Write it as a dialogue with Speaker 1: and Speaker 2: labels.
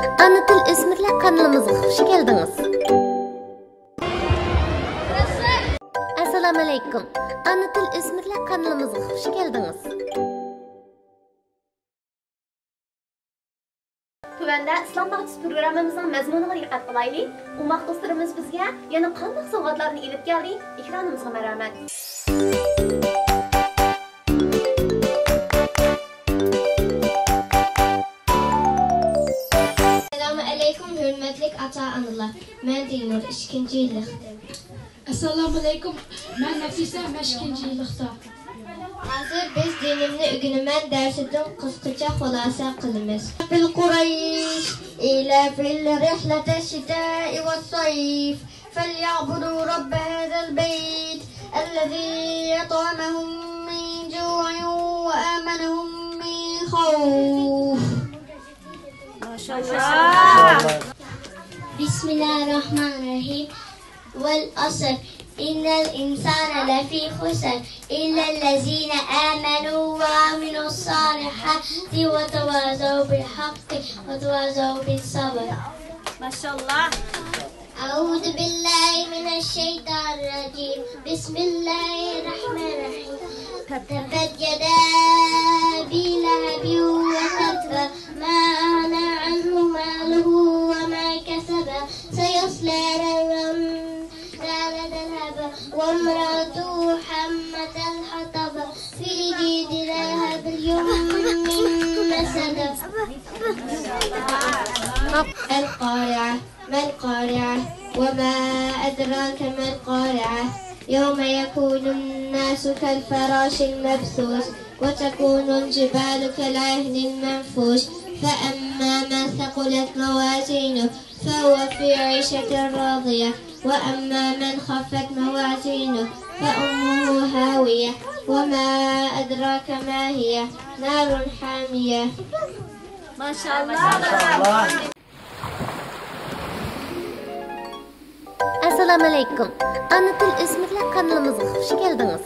Speaker 1: Ana til o'smirlar kanalımıza hoş geldiniz. Assalomu alaykum. Ana til o'smirlar kanalımıza hoş geldiniz. Tuvanda İslam Bahçesi programımızın mazmuniga diqqat qilaylik. Ummaq do'stlarimiz bizga yana qanday sovg'atlarni elib keldi? Ekranimizga marhamat.
Speaker 2: Hürmetlik ata-analar, mən Dilnur, 2-ci illikdir.
Speaker 3: Assalamu alaikum, mən Nafisa, 5-ci illikdə.
Speaker 2: Hazır biz dinimni öyrənmən dərsindən qısqaca xülasə qılırıq. Fil Qurayş ilə fil rihlətə şitə'i və sayf fəlyabudu rabb hədəl beyt əlləzi yət'aməhum min cu'in və əmənəhum min xawf. Maşallah. Bismillahirrahmanirrahim. والأصل إن الإنسان لفي خسر إلا الذين آمنوا وعملوا الصالحات وتواصوا بالحق وتواصوا بالصبر.
Speaker 1: ما شاء الله.
Speaker 2: أعوذ بالله من الشيطان الرجيم. بسم الله الرحمن الرحيم. تبت يدا أبي لهب وتب ما أغنى عنه ماله وما كسب سيصلى نارا وامرأته حمة الحطب في جيدها باليوم من مسد. القارعة ما القارعة وما أدراك ما القارعة يوم يكون الناس كالفراش المبثوث وتكون الجبال كالعهن المنفوش فأما من ثقلت موازينه فهو في عيشة راضية وأما من خفت موازينه فأمه هاوية وما أدراك ما هي نار حامية.
Speaker 1: ما شاء الله. Assalomu alaykum. Ana til o'smirlar kanalımıza hoş geldiniz.